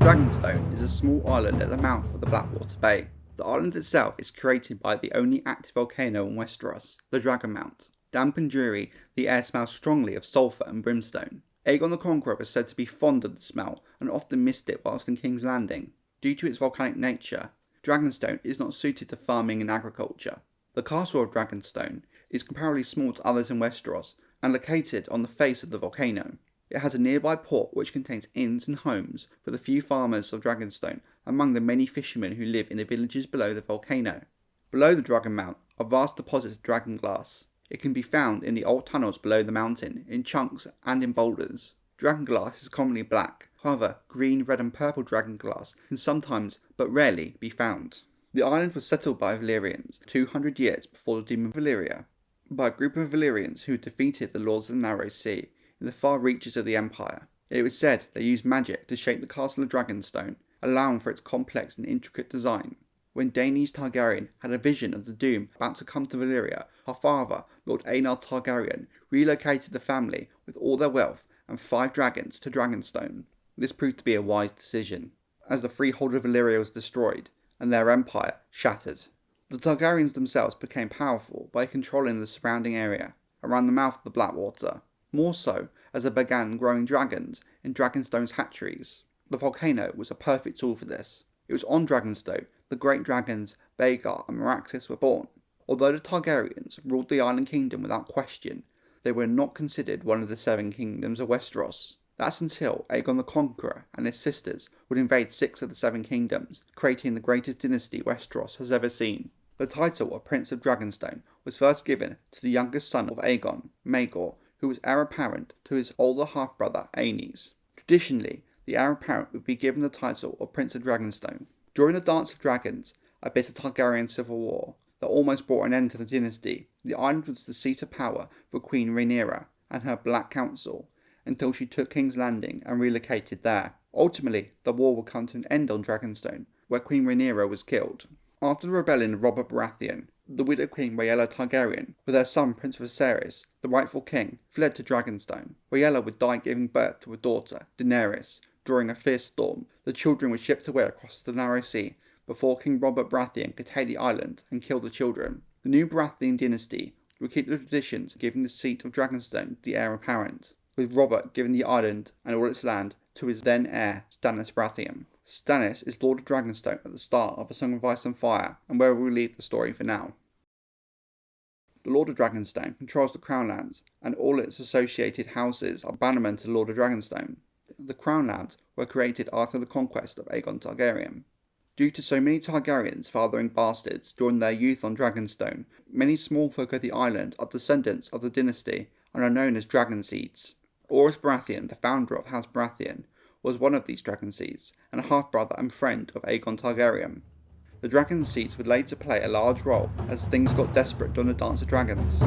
Dragonstone is a small island at the mouth of the Blackwater Bay. The island itself is created by the only active volcano in Westeros, the Dragonmount. Damp and dreary, the air smells strongly of sulphur and brimstone. Aegon the Conqueror was said to be fond of the smell and often missed it whilst in King's Landing. Due to its volcanic nature, Dragonstone is not suited to farming and agriculture. The castle of Dragonstone is comparably small to others in Westeros and located on the face of the volcano. It has a nearby port which contains inns and homes for the few farmers of Dragonstone among the many fishermen who live in the villages below the volcano. Below the Dragonmount are vast deposits of Dragonglass. It can be found in the old tunnels below the mountain, in chunks and in boulders. Dragonglass is commonly black, however green, red and purple dragonglass can sometimes, but rarely, be found. The island was settled by Valyrians 200 years before the Doom of Valyria, by a group of Valyrians who defeated the Lords of the Narrow Sea in the far reaches of the Empire. It was said they used magic to shape the castle of Dragonstone, allowing for its complex and intricate design. When Daenerys Targaryen had a vision of the doom about to come to Valyria, her father, Lord Aegon Targaryen, relocated the family with all their wealth and 5 dragons to Dragonstone. This proved to be a wise decision, as the freehold of Valyria was destroyed and their empire shattered. The Targaryens themselves became powerful by controlling the surrounding area around the mouth of the Blackwater, more so as they began growing dragons in Dragonstone's hatcheries. The volcano was a perfect tool for this. It was on Dragonstone the great dragons Vhagar and Meraxes were born. Although the Targaryens ruled the island kingdom without question, they were not considered one of the 7 kingdoms of Westeros. That's until Aegon the Conqueror and his sisters would invade 6 of the 7 kingdoms, creating the greatest dynasty Westeros has ever seen. The title of Prince of Dragonstone was first given to the youngest son of Aegon, Maegor, who was heir apparent to his older half-brother Aenys. Traditionally, the heir apparent would be given the title of Prince of Dragonstone. During the Dance of Dragons, a bitter Targaryen civil war that almost brought an end to the dynasty, the island was the seat of power for Queen Rhaenyra and her Black Council, until she took King's Landing and relocated there. Ultimately, the war would come to an end on Dragonstone, where Queen Rhaenyra was killed. After the rebellion of Robert Baratheon, the widow Queen Rhaenyra Targaryen, with her son Prince Viserys, the rightful king, fled to Dragonstone. Rhaenyra would die giving birth to a daughter, Daenerys. During a fierce storm, the children were shipped away across the Narrow Sea before King Robert Baratheon could take the island and kill the children. The new Baratheon dynasty would keep the traditions of giving the seat of Dragonstone to the heir apparent, with Robert giving the island and all its land to his then heir Stannis Baratheon. Stannis is Lord of Dragonstone at the start of A Song of Ice and Fire, and where we'll leave the story for now. The Lord of Dragonstone controls the Crown Lands, and all its associated houses are bannermen to the Lord of Dragonstone. The Crown Lands were created after the conquest of Aegon Targaryen. Due to so many Targaryens fathering bastards during their youth on Dragonstone, many small folk of the island are descendants of the dynasty and are known as Dragon Seeds. Orys Baratheon, the founder of House Baratheon, was one of these Dragon Seeds, and a half-brother and friend of Aegon Targaryen. The Dragon Seeds would later play a large role as things got desperate during the Dance of Dragons.